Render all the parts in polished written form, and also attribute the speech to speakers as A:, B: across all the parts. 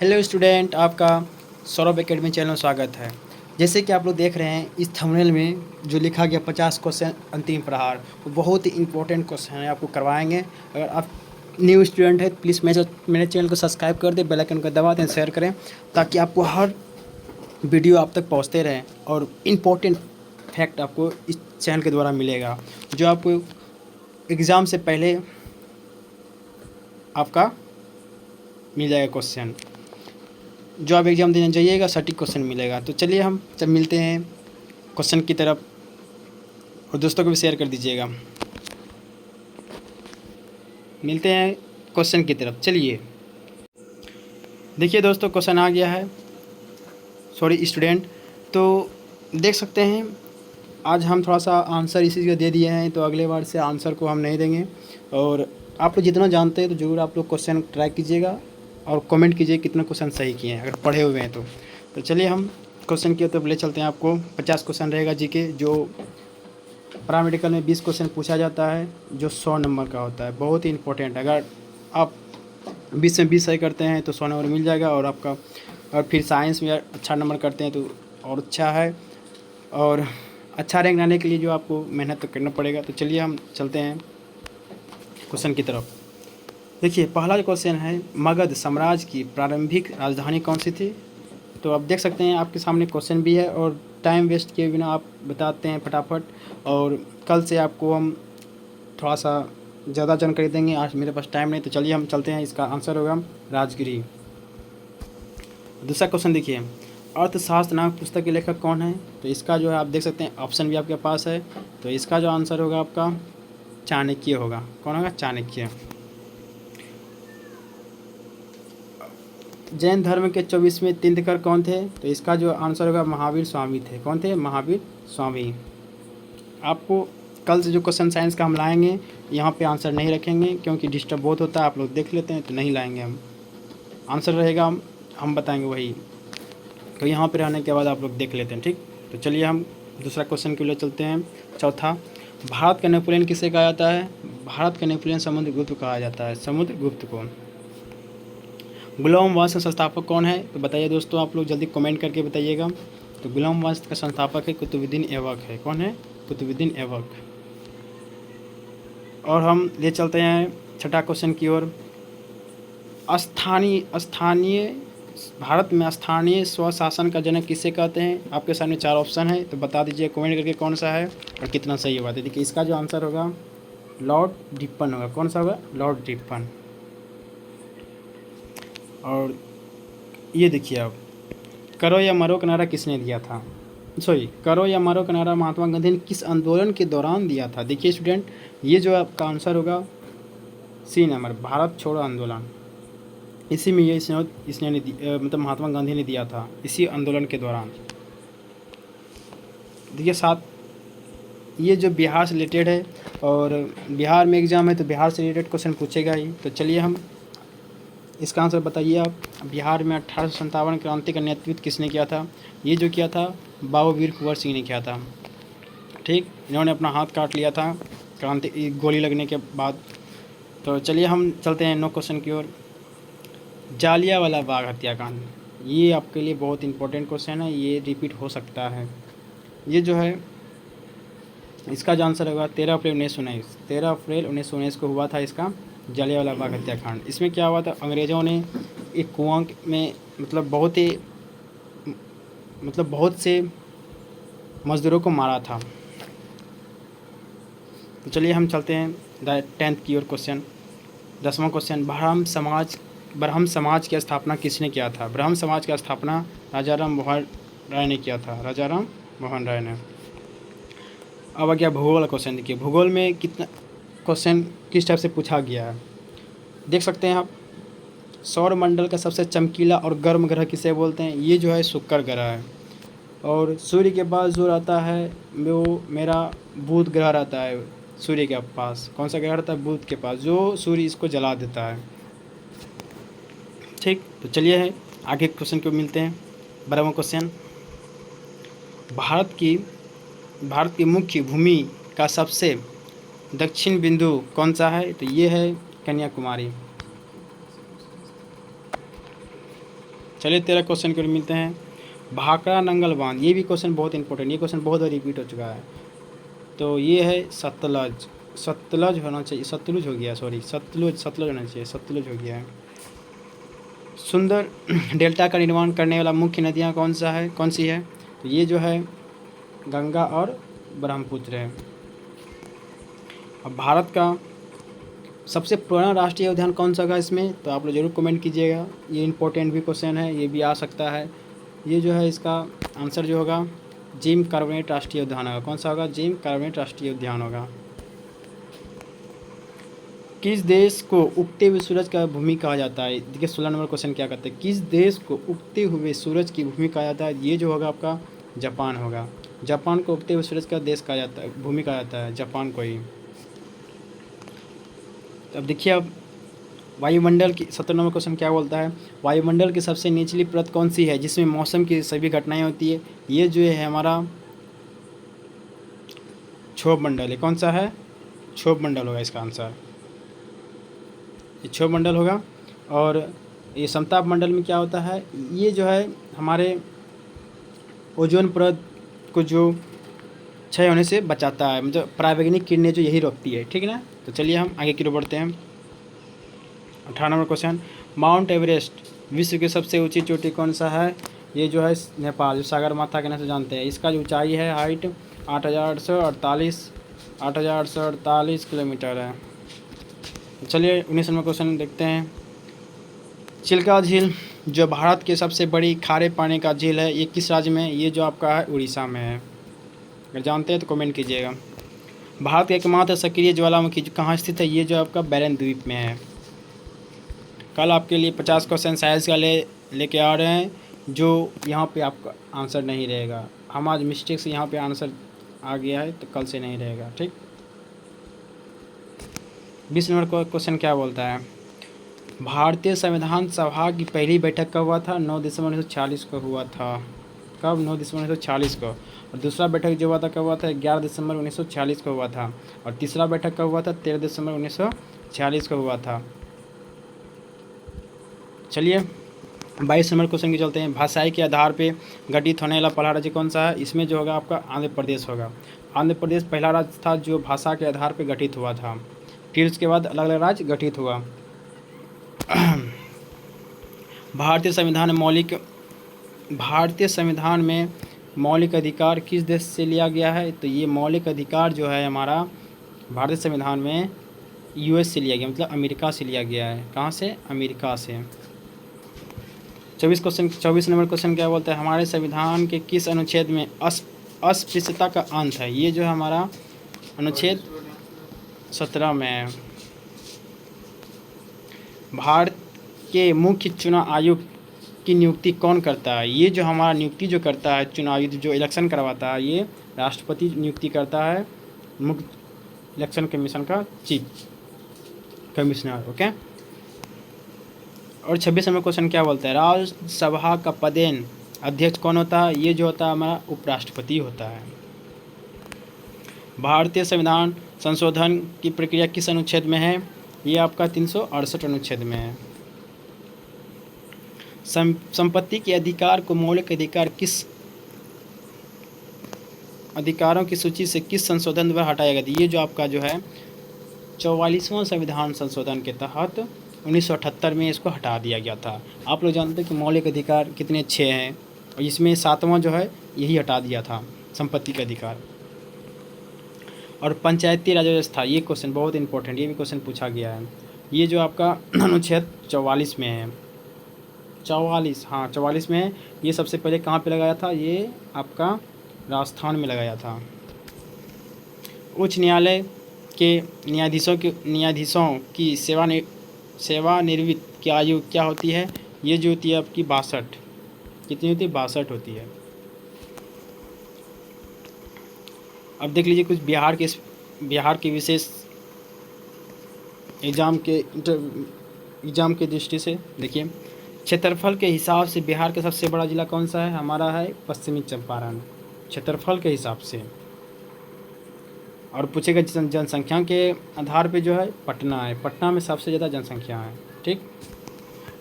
A: Hello student, आपका Saurabh academy channel में स्वागत है। जैसे कि आप लोग देख रहे हैं इस थंबनेल में जो लिखा गया 50 क्वेश्चन अंतिम प्रहार, वो बहुत ही इंपॉर्टेंट क्वेश्चन है, आपको करवाएंगे। अगर आप न्यू स्टूडेंट है प्लीज़ मेरे चैनल को सब्सक्राइब कर दें, बेल आइकन को दबा दें, शेयर करें, ताकि आपको हर वीडियो आप तक पहुँचते रहें और इम्पोर्टेंट फैक्ट आपको इस चैनल के द्वारा मिलेगा, जो आपको एग्ज़ाम से पहले आपका मिल जाएगा क्वेश्चन। जो आप एग्ज़ाम देने जाइएगा सटीक क्वेश्चन मिलेगा। तो चलिए हम जब मिलते हैं क्वेश्चन की तरफ, और दोस्तों को भी शेयर कर दीजिएगा। मिलते हैं क्वेश्चन की तरफ। चलिए देखिए दोस्तों, क्वेश्चन आ गया है। सॉरी स्टूडेंट, तो देख सकते हैं आज हम थोड़ा सा आंसर इसी का दे दिए हैं, तो अगले बार से आंसर को हम नहीं देंगे। और आप लोग जितना जानते हैं तो ज़रूर आप लोग क्वेश्चन ट्राई कीजिएगा और कमेंट कीजिए कितना क्वेश्चन सही किए हैं, अगर पढ़े हुए हैं तो चलिए हम क्वेश्चन की तरफ ले चलते हैं। आपको 50 क्वेश्चन रहेगा जीके, जो पैरामेडिकल में 20 क्वेश्चन पूछा जाता है, जो 100 नंबर का होता है। बहुत ही इंपॉर्टेंट। अगर आप 20 में 20 सही करते हैं तो 100 नंबर मिल जाएगा, और आपका और फिर साइंस में अच्छा नंबर करते हैं तो और अच्छा है, और अच्छा रैंक लाने के लिए जो आपको मेहनत तो करना पड़ेगा। तो चलिए हम चलते हैं क्वेश्चन की तरफ। देखिए पहला जो क्वेश्चन है, मगध साम्राज्य की प्रारंभिक राजधानी कौन सी थी? तो आप देख सकते हैं आपके सामने क्वेश्चन भी है, और टाइम वेस्ट किए बिना आप बताते हैं फटाफट। और कल से आपको हम थोड़ा सा ज़्यादा जानकारी देंगे, आज मेरे पास टाइम नहीं। तो चलिए हम चलते हैं, इसका आंसर होगा राजगिरी। दूसरा क्वेश्चन देखिए, अर्थशास्त्र नामक पुस्तक के लेखक कौन है? तो इसका जो है आप देख सकते हैं ऑप्शन भी आपके पास है। तो इसका जो आंसर होगा आपका चाणक्य होगा। कौन होगा? चाणक्य। जैन धर्म के 24वें तीर्थंकर कौन थे? तो इसका जो आंसर होगा महावीर स्वामी थे। कौन थे? महावीर स्वामी। आपको कल से जो क्वेश्चन साइंस का हम लाएंगे, यहाँ पे आंसर नहीं रखेंगे क्योंकि डिस्टर्ब बहुत होता है, आप लोग देख लेते हैं, तो नहीं लाएंगे हम। आंसर रहेगा हम बताएंगे वही, तो यहाँ पे रहने के बाद आप लोग देख लेते हैं, ठीक। तो चलिए हम दूसरा क्वेश्चन के लिए चलते हैं। चौथा, भारत का नेपोलियन किसे कहा जाता है? भारत का नेपोलियन समुद्रगुप्त कहा जाता है, समुद्रगुप्त को। गुलाम वंश का संस्थापक कौन है? तो बताइए दोस्तों, आप लोग जल्दी कमेंट करके बताइएगा। तो गुलाम वंश का संस्थापक है कुतुबुद्दीन ऐबक है। कौन है? कुतुबुद्दीन ऐबक। और हम ले चलते हैं छठा क्वेश्चन की ओर। स्थानीय भारत में स्थानीय स्वशासन का जनक किसे कहते हैं? आपके सामने 4 ऑप्शन है, तो बता दीजिए कमेंट करके कौन सा है और कितना सही होगा। तो देखिए इसका जो आंसर होगा लॉर्ड रिपन होगा। कौन सा होगा? Lord Ripon. और ये देखिए आप, करो या मरो का नारा किसने दिया था? सॉरी, करो या मरो का नारा महात्मा गांधी ने किस आंदोलन के दौरान दिया था? देखिए स्टूडेंट, ये जो आपका आंसर होगा सी नंबर, भारत छोड़ो आंदोलन। इसी में ये इसने मतलब महात्मा गांधी ने दिया था, इसी आंदोलन के दौरान। देखिए साथ ये जो बिहार से रिलेटेड है, और बिहार में एग्ज़ाम है तो बिहार से रिलेटेड क्वेश्चन पूछेगा ही। तो चलिए हम इसका आंसर बताइए आप। बिहार में 1857 क्रांति का नेतृत्व किसने किया था? ये जो किया था बाबू वीर कुंवर सिंह ने किया था, ठीक। इन्होंने अपना हाथ काट लिया था क्रांति गोली लगने के बाद। तो चलिए हम चलते हैं 9 क्वेश्चन की ओर। जालियांवाला बाग हत्याकांड, ये आपके लिए बहुत इंपॉर्टेंट क्वेश्चन है, ये रिपीट हो सकता है। ये जो है इसका जो आंसर होगा 13 अप्रैल 1919। 13 अप्रैल 1919 को हुआ था इसका जालियांवाला बाग हत्याकांड। इसमें क्या हुआ था, अंग्रेज़ों ने एक कुआं में मतलब बहुत से मज़दूरों को मारा था। तो चलिए हम चलते हैं 10th की ओर क्वेश्चन। 10वां क्वेश्चन, ब्रह्म समाज की स्थापना किसने किया था? ब्रह्म समाज की स्थापना राजा राम मोहन राय ने किया था। राजा राम मोहन राय ने। अब आ गया भूगोल का क्वेश्चन। देखिए भूगोल में कितना क्वेश्चन किस टाइप से पूछा गया है, देख सकते हैं आप। सौरमंडल का सबसे चमकीला और गर्म ग्रह किसे बोलते हैं? ये जो है शुक्र ग्रह है। और सूर्य के पास जो रहता है वो मेरा बुध ग्रह रहता है। सूर्य के पास कौन सा ग्रह रहता है? बुध के पास, जो सूर्य इसको जला देता है, ठीक। तो चलिए आगे क्वेश्चन को मिलते हैं। 12वां क्वेश्चन, भारत की मुख्य भूमि का सबसे दक्षिण बिंदु कौन सा है? तो ये है कन्याकुमारी। चलिए 13 क्वेश्चन के लिए मिलते हैं। भाखड़ा नंगल बांध, ये भी क्वेश्चन बहुत इंपॉर्टेंट, ये क्वेश्चन बहुत बार रिपीट हो चुका है। तो ये है सतलज, सतलज होना चाहिए, सतलुज हो गया, सॉरी सतलुज होना चाहिए, सतलुज हो गया है। सुंदर डेल्टा का निर्माण करने वाला मुख्य नदियाँ कौन सी है? तो ये जो है गंगा और ब्रह्मपुत्र है। अब भारत का सबसे पुराना राष्ट्रीय उद्यान कौन सा होगा इसमें? तो आप लोग जरूर कमेंट कीजिएगा, ये इंपॉर्टेंट भी क्वेश्चन है, ये भी आ सकता है। ये जो है इसका आंसर जो होगा जिम कार्बोनेट राष्ट्रीय उद्यान होगा। कौन सा होगा? जिम कार्बोनेट राष्ट्रीय उद्यान होगा। किस देश को उगते हुए सूरज का भूमि कहा जाता है? देखिए 16 नंबर क्वेश्चन क्या कहते हैं, किस देश को उगते हुए सूरज की भूमि कहा जाता है? ये जो होगा आपका जापान होगा। जापान को उगते हुए सूरज का देश कहा जाता है, भूमि कहा जाता है जापान को ही। अब देखिए, अब वायुमंडल की 17 नंबर क्वेश्चन क्या बोलता है, वायुमंडल की सबसे निचली परत कौन सी है जिसमें मौसम की सभी घटनाएं होती है? ये जो है हमारा क्षोभ मंडल है। कौन सा है? क्षोभ मंडल होगा इसका आंसर, ये क्षोभ मंडल होगा। और ये समताप मंडल में क्या होता है, ये जो है हमारे ओजोन परत को जो क्षय होने से बचाता है, मतलब परावैंगनिक किरणें जो यही रोकती है, ठीक है ना। तो चलिए हम आगे की ओर बढ़ते हैं। 18 नंबर क्वेश्चन, माउंट एवरेस्ट विश्व की सबसे ऊंची चोटी कौन सा है? ये जो है नेपाल, जो सागर माथा के नाम से जानते हैं। इसका जो ऊंचाई है, हाइट 8,848 किलोमीटर है। चलिए 19 नंबर क्वेश्चन देखते हैं। चिल्का झील जो भारत के सबसे बड़ी खारे पानी का झील है, ये किस राज्य में है? ये जो आपका है उड़ीसा में है। अगर जानते हैं तो कमेंट कीजिएगा। भारत का एकमात्र सक्रिय ज्वालामुखी कहाँ स्थित है? ये जो आपका बैरन द्वीप में है। कल आपके लिए 50 क्वेश्चन साइंस का लेके आ रहे हैं, जो यहाँ पे आपका आंसर नहीं रहेगा। हम आज मिस्टेक से यहाँ पे आंसर आ गया है, तो कल से नहीं रहेगा, ठीक। 20 नंबर क्वेश्चन क्या बोलता है, भारतीय संविधान सभा की पहली बैठक कब हुआ था? 9 दिसंबर 1946 को हुआ था। कब? 9 दिसंबर 1946 को। और दूसरा बैठक जो हुआ था कब हुआ था? 11 दिसंबर 1946 को हुआ था। और तीसरा बैठक कब हुआ था? 13 दिसंबर 1946 को हुआ था। चलिए 22 नंबर क्वेश्चन की चलते हैं। भाषाई के आधार पे गठित होने वाला पहला राज्य कौन सा है? इसमें जो होगा आपका आंध्र प्रदेश होगा। आंध्र प्रदेश पहला राज्य था जो भाषा के आधार पे गठित हुआ था। फिर उसके बाद अलग अलग राज्य गठित हुआ। भारतीय संविधान में मौलिक अधिकार किस देश से लिया गया है? तो ये मौलिक अधिकार जो है हमारा भारतीय संविधान में यूएस से लिया गया, मतलब अमेरिका से लिया गया है। कहाँ से? अमेरिका से। 24 नंबर क्वेश्चन क्या बोलता है, हमारे संविधान के किस अनुच्छेद में अस्पृश्यता का अंत है? ये जो है हमारा अनुच्छेद 17 में है। भारत के मुख्य चुनाव आयुक्त की नियुक्ति कौन करता है? ये जो हमारा नियुक्ति जो करता है, चुनाव आयुक्त जो इलेक्शन करवाता है, ये राष्ट्रपति नियुक्ति करता है, मुख्य इलेक्शन कमीशन का चीफ कमिश्नर। ओके। और 26 नंबर क्वेश्चन क्या बोलता है, राज्यसभा का पदेन अध्यक्ष कौन होता है? ये जो होता है हमारा उपराष्ट्रपति होता है। भारतीय संविधान संशोधन की प्रक्रिया किस अनुच्छेद में है? ये आपका 368 अनुच्छेद में है। संपत्ति के अधिकार को मौलिक अधिकार किस अधिकारों की सूची से किस संशोधन द्वारा हटाया गया? ये जो आपका जो है 44वां संविधान संशोधन के तहत 1978 में इसको हटा दिया गया था। आप लोग जानते हैं कि मौलिक अधिकार कितने अच्छे हैं, और इसमें 7वां जो है यही हटा दिया था, संपत्ति का अधिकार। और पंचायती राज व्यवस्था, ये क्वेश्चन बहुत इंपॉर्टेंट, ये भी क्वेश्चन पूछा गया है। ये जो आपका अनुच्छेद 44 में है, 44 में है। ये सबसे पहले कहाँ पे लगाया था? ये आपका राजस्थान में लगाया था। उच्च न्यायालय के न्यायाधीशों की सेवानिवृत्त की आयु क्या होती है? ये जो होती है आपकी 62। कितनी होती है? 62 होती है। अब देख लीजिए कुछ बिहार के विशेष एग्ज़ाम के दृष्टि से देखिए, क्षेत्रफल के हिसाब से बिहार का सबसे बड़ा ज़िला कौन सा है? हमारा है पश्चिमी चंपारण, क्षेत्रफल के हिसाब से। और पूछेगा जनसंख्या के आधार पे जो है पटना है, पटना में सबसे ज़्यादा जनसंख्या है, ठीक।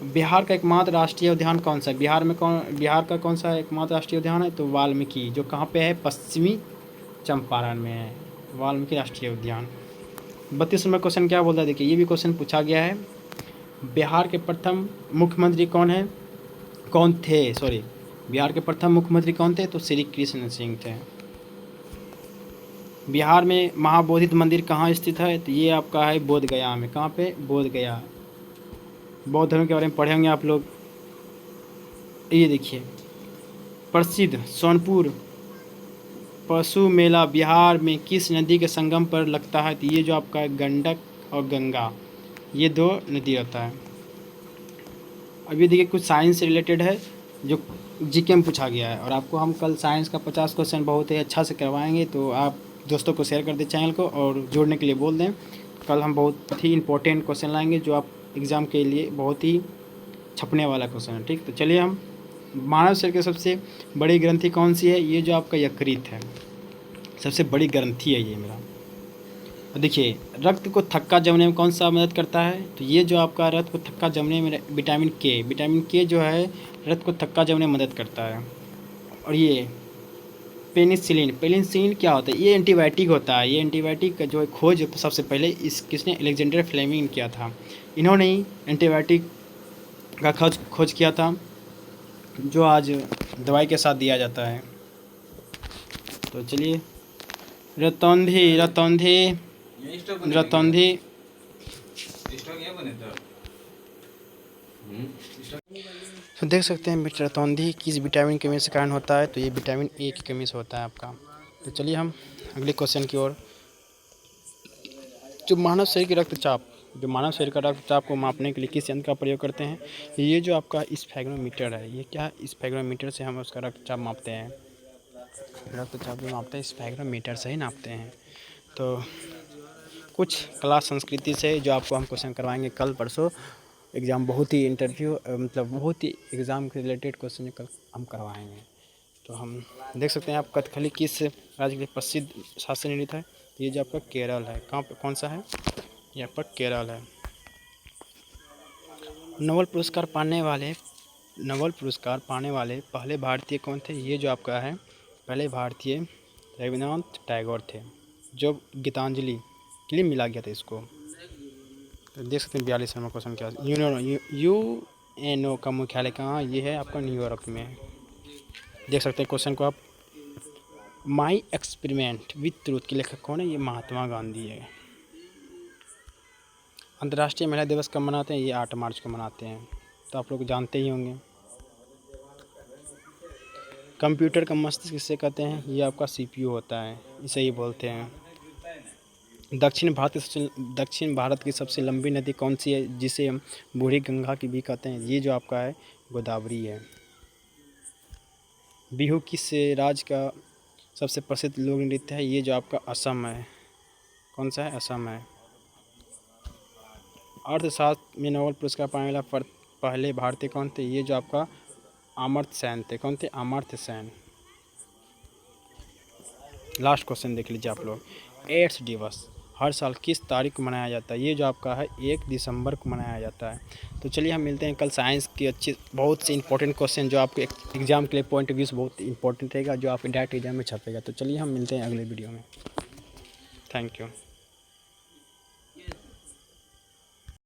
A: बिहार का एकमात्र राष्ट्रीय उद्यान कौन सा है? बिहार का कौन सा एकमात्र राष्ट्रीय उद्यान है? तो वाल्मीकि, जो कहाँ पे है? पश्चिमी चंपारण में है वाल्मीकि राष्ट्रीय उद्यान। 32 नंबर क्वेश्चन क्या बोलता है, देखिए ये भी क्वेश्चन पूछा गया है। बिहार के प्रथम मुख्यमंत्री कौन थे? सॉरी, बिहार के प्रथम मुख्यमंत्री कौन थे? तो श्री कृष्ण सिंह थे। बिहार में महाबोधि मंदिर कहाँ स्थित है? तो ये आपका है बोध गया में। कहाँ पे? बोध गया। बौद्ध धर्म के बारे में पढ़े होंगे आप लोग। ये देखिए, प्रसिद्ध सोनपुर पशु मेला बिहार में किस नदी के संगम पर लगता है? तो ये जो आपका है गंडक और गंगा, ये 2 नदी होता है। अभी देखिए कुछ साइंस से रिलेटेड है जो जीके में पूछा गया है, और आपको हम कल साइंस का 50 क्वेश्चन बहुत ही अच्छा से करवाएंगे। तो आप दोस्तों को शेयर कर दें चैनल को, और जोड़ने के लिए बोल दें। कल हम बहुत ही इंपॉर्टेंट क्वेश्चन लाएंगे जो आप एग्ज़ाम के लिए बहुत ही छपने वाला क्वेश्चन है। ठीक, तो चलिए हम मानव शरीर की सबसे बड़ी ग्रंथि कौन सी है? ये जो आपका यकृत है, सबसे बड़ी ग्रंथि है ये मेरा। देखिए, रक्त को थक्का जमने में कौन सा मदद करता है? तो ये जो आपका रक्त को थक्का जमने में विटामिन के जो है रक्त को थक्का जमने में मदद करता है। और ये पेनिसिलिन क्या होता है? ये एंटीबायोटिक होता है। ये एंटीबायोटिक का जो है खोज सबसे पहले किसने? अलेक्जेंडर फ्लेमिंग ने किया था। इन्होंने ही एंटीबायोटिक का खोज किया था, जो आज दवाई के साथ दिया जाता है। तो चलिए, रतौंधी तो देख सकते हैं रतौंधी किस विटामिन की कमी से कारण होता है? तो ये विटामिन ए की कमी से होता है आपका। तो चलिए हम अगले क्वेश्चन की ओर। जो मानव शरीर का रक्तचाप को मापने के लिए किस यंत्र का प्रयोग करते हैं? ये जो आपका स्फेग्नोमीटर है। ये क्या? स्फेग्नोमीटर से हम उसका रक्तचाप मापते हैं। रक्तचाप जो मापते हैं स्फेग्नोमीटर से ही नापते हैं। तो कुछ क्लास संस्कृति से जो आपको हम क्वेश्चन करवाएंगे कल परसों। एग्ज़ाम बहुत ही बहुत ही एग्ज़ाम के रिलेटेड क्वेश्चन कल हम करवाएंगे। तो हम देख सकते हैं आप कथकली किस राज्य के लिए प्रसिद्ध शास्त्रीय नृत्य है? ये जो आपका केरल है। कहाँ पे? कौन सा है? यहाँ पर केरल है। नोबेल पुरस्कार पाने वाले पहले भारतीय कौन थे? ये जो आपका है पहले भारतीय रविन्द्रनाथ टैगोर थे, जो गीतांजलि के लिए मिला गया था इसको। तो देख सकते हैं 42 नंबर क्वेश्चन क्या है। यूएनओ का मुख्यालय कहाँ? ये है आपका न्यूयॉर्क में। देख सकते हैं क्वेश्चन को आप। माई एक्सपेरिमेंट विथ ट्रूथ के लेखक कौन है? ये महात्मा गांधी है। अंतर्राष्ट्रीय महिला दिवस कब मनाते हैं? ये 8 मार्च को मनाते हैं, तो आप लोग जानते ही होंगे। कंप्यूटर का मस्तिष्क किसे कहते हैं? ये आपका सीपीयू होता है, इसे ही बोलते हैं। दक्षिण भारत की सबसे लंबी नदी कौन सी है, जिसे हम बूढ़ी गंगा की भी कहते हैं? ये जो आपका है गोदावरी है। बिहू किस राज्य का सबसे प्रसिद्ध लोक नृत्य है? ये जो आपका असम है। कौन सा है? असम है। अर्थशास्त्र में नोबेल पुरस्कार पाने वाला पहले भारतीय कौन थे? ये जो आपका अमर्त्य सेन थे। कौन थे? अमर्त्य सेन। लास्ट क्वेश्चन देख लीजिए आप लोग। एड्स दिवस हर साल किस तारीख को मनाया जाता है? ये जो आपका है 1 दिसंबर को मनाया जाता है। तो चलिए हम मिलते हैं कल। साइंस की बहुत से इंपॉर्टेंट क्वेश्चन जो आपके एग्जाम के लिए पॉइंट ऑफ व्यू से बहुत इंपॉर्टेंट रहेगा, जो आपके डायरेक्ट एग्जाम में छपेगा। तो चलिए हम मिलते हैं अगले वीडियो में। Thank you.